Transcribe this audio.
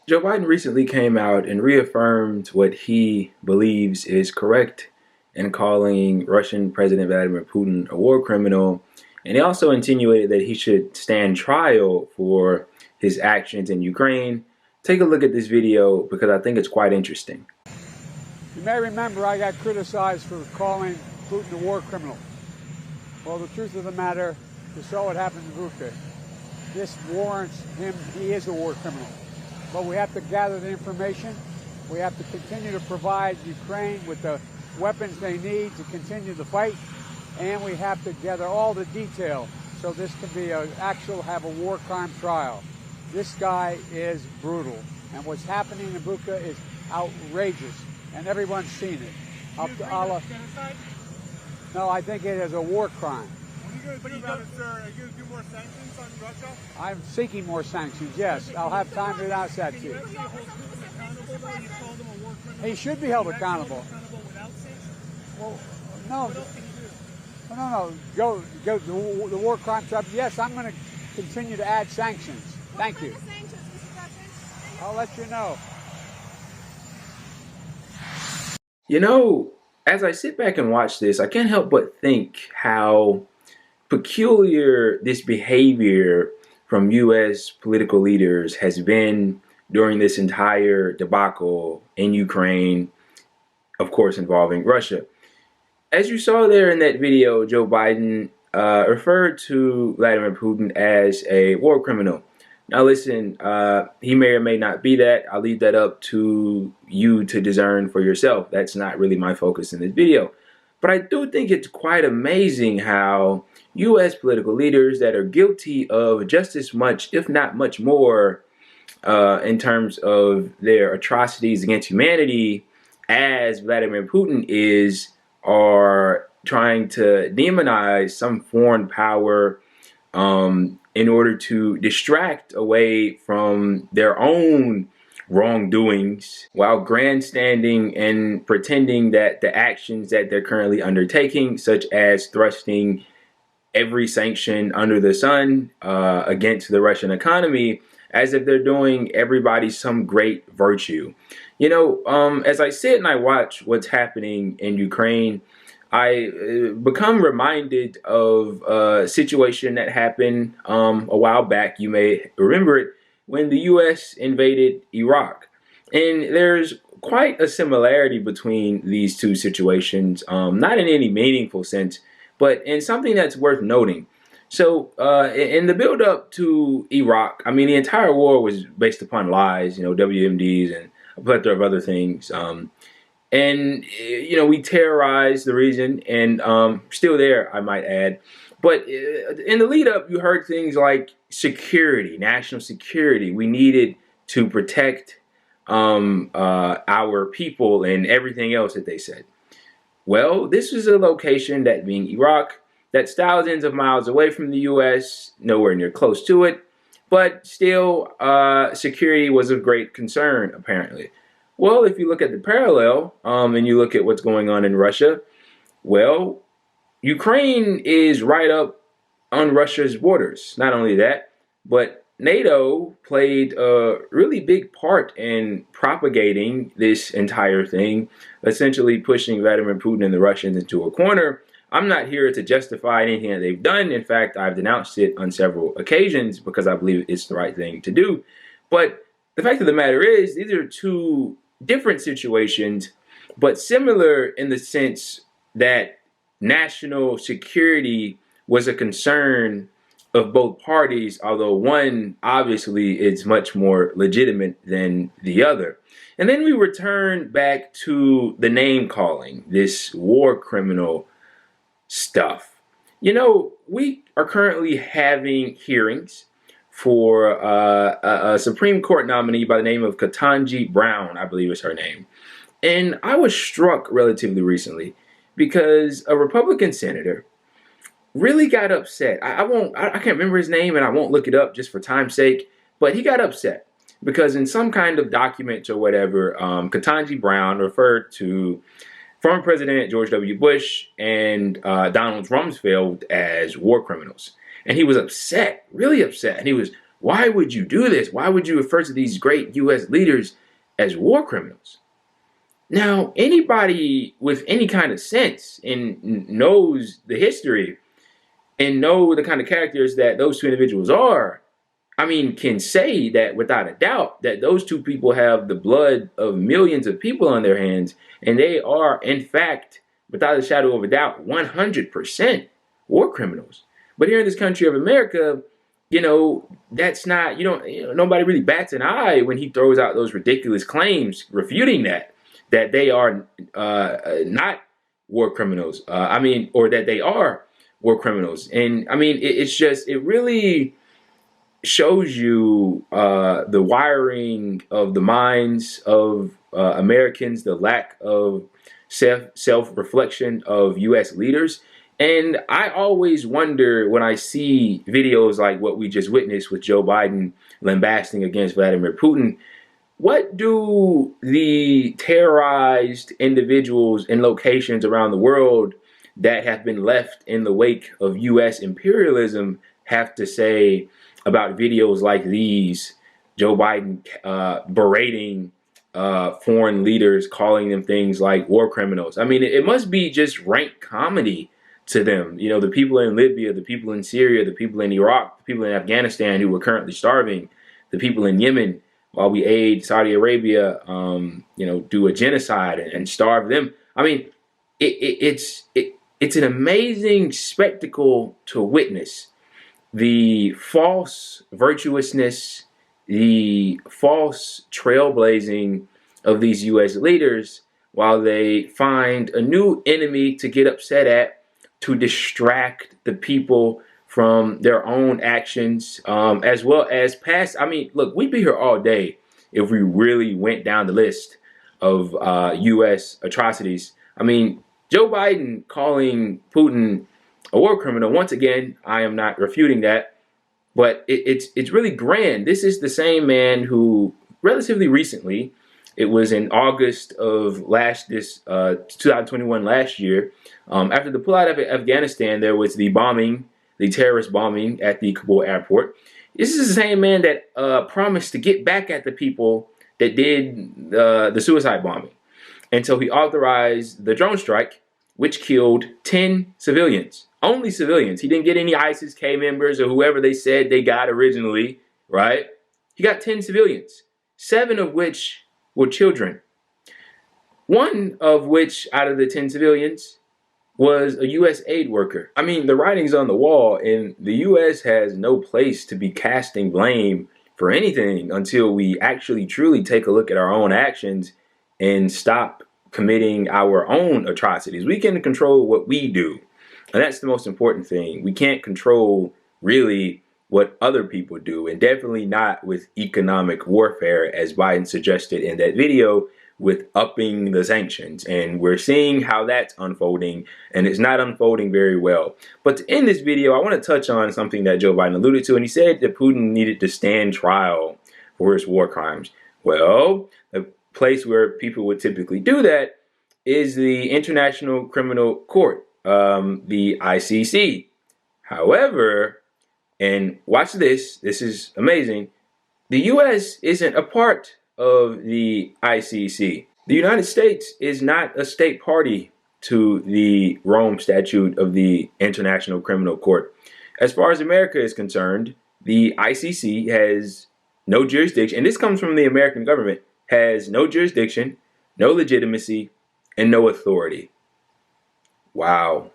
Joe Biden recently came out and reaffirmed what he believes is correct in calling Russian President Vladimir Putin a war criminal. And he also insinuated that he should stand trial for his actions in Ukraine. Take a look at this video because I think it's quite interesting. You may remember I got criticized for calling Putin a war criminal. Well, the truth of the matter, you saw what happened in Bucha. This warrants him, he is a war criminal. But we have to gather the information. We have to continue to provide Ukraine with the weapons they need to continue the fight. And we have to gather all the detail so this can be have a war crime trial. This guy is brutal. And what's happening in Bucha is outrageous. And everyone's seen it. No, I think it is a war crime. What are you going to do about it, sir? Are you going to do more sanctions on Russia? I'm seeking more sanctions, yes. I'll have time to announce that to you. He should be held accountable. Well, no. No. Go the war crime tribunal. Yes, I'm going to continue to add sanctions. Thank you. I'll let you know. You know, as I sit back and watch this, I can't help but think how peculiar this behavior from U.S. political leaders has been during this entire debacle in Ukraine, of course, involving Russia. As you saw there in that video, Joe Biden referred to Vladimir Putin as a war criminal. Now listen, he may or may not be that. I'll leave that up to you to discern for yourself. That's not really my focus in this video. But I do think it's quite amazing how U.S. political leaders that are guilty of just as much, if not much more, in terms of their atrocities against humanity as Vladimir Putin is, are trying to demonize some foreign power in order to distract away from their own wrongdoings while grandstanding and pretending that the actions that they're currently undertaking, such as thrusting every sanction under the sun against the Russian economy, as if they're doing everybody some great virtue. You know, as I sit and I watch what's happening in Ukraine, I become reminded of a situation that happened a while back. You may remember it when the U.S. invaded Iraq. And there's quite a similarity between these two situations, not in any meaningful sense, but in something that's worth noting. So in the build up to Iraq, I mean, the entire war was based upon lies, you know, WMDs and a plethora of other things. And, you know, we terrorized the region and still there, I might add. But in the lead up, you heard things like security, national security. We needed to protect our people and everything else that they said. Well, this was a location, that being Iraq, that's thousands of miles away from the U.S., nowhere near close to it. But still, security was of great concern, apparently. Well, if you look at the parallel and you look at what's going on in Russia, well, Ukraine is right up on Russia's borders. Not only that, but NATO played a really big part in propagating this entire thing, essentially pushing Vladimir Putin and the Russians into a corner. I'm not here to justify anything that they've done. In fact, I've denounced it on several occasions because I believe it's the right thing to do. But the fact of the matter is, these are two different situations, but similar in the sense that national security was a concern of both parties, although one obviously is much more legitimate than the other. And then we return back to the name calling, this war criminal stuff. You know, we are currently having hearings for a Supreme Court nominee by the name of Ketanji Brown, I believe is her name. And I was struck relatively recently because a Republican senator really got upset. I can't remember his name and I won't look it up just for time's sake, but he got upset because in some kind of document or whatever, Ketanji Brown referred to former President George W. Bush and Donald Rumsfeld as war criminals. And he was upset, really upset. And he was Why would you do this? Why would you refer to these great U.S. leaders as war criminals? Now, anybody with any kind of sense and knows the history and know the kind of characters that those two individuals are, I mean, can say that without a doubt that those two people have the blood of millions of people on their hands, and they are, in fact, without a shadow of a doubt, 100% war criminals. But here in this country of America, that's not, nobody really bats an eye when he throws out those ridiculous claims refuting that they are not war criminals. Or that they are war criminals. And I mean, it really shows you the wiring of the minds of Americans, the lack of self-reflection of U.S. leaders. And I always wonder when I see videos like what we just witnessed with Joe Biden lambasting against Vladimir Putin, what do the terrorized individuals in locations around the world that have been left in the wake of U.S. imperialism have to say about videos like these? Joe Biden berating foreign leaders, calling them things like war criminals. I mean, it must be just rank comedy to them. The people in Libya, the people in Syria, the people in Iraq, the people in Afghanistan who are currently starving, the people in Yemen, while we aid Saudi Arabia, do a genocide and starve them. I mean, it's an amazing spectacle to witness. The false virtuousness, the false trailblazing of these U.S. leaders while they find a new enemy to get upset at, to distract the people from their own actions, as well as past. I mean, look, we'd be here all day if we really went down the list of U.S. atrocities. I mean, Joe Biden calling Putin a war criminal, once again, I am not refuting that, but it's really grand. This is the same man who relatively recently, it was in August of 2021, last year, after the pullout of Afghanistan, there was the terrorist bombing at the Kabul airport. This is the same man that promised to get back at the people that did the suicide bombing. And so he authorized the drone strike, which killed 10 civilians. Only civilians. He didn't get any ISIS-K members or whoever they said they got originally, right? He got 10 civilians, 7 of which were children. One of which, out of the 10 civilians, was a U.S. aid worker. I mean, the writing's on the wall, and the U.S. has no place to be casting blame for anything until we actually truly take a look at our own actions and stop committing our own atrocities. We can control what we do, and that's the most important thing. We can't control really what other people do, and definitely not with economic warfare, as Biden suggested in that video, with upping the sanctions. And we're seeing how that's unfolding, and it's not unfolding very well. But to end this video, I want to touch on something that Joe Biden alluded to, and he said that Putin needed to stand trial for his war crimes. Well, the place where people would typically do that is the International Criminal Court, the ICC. However, and watch this, this is amazing, the U.S. isn't a part of the ICC. The United States is not a state party to the Rome Statute of the International Criminal Court. As far as America is concerned, the ICC has no jurisdiction, and this comes from the American government, has no jurisdiction, no legitimacy, and no authority. Wow.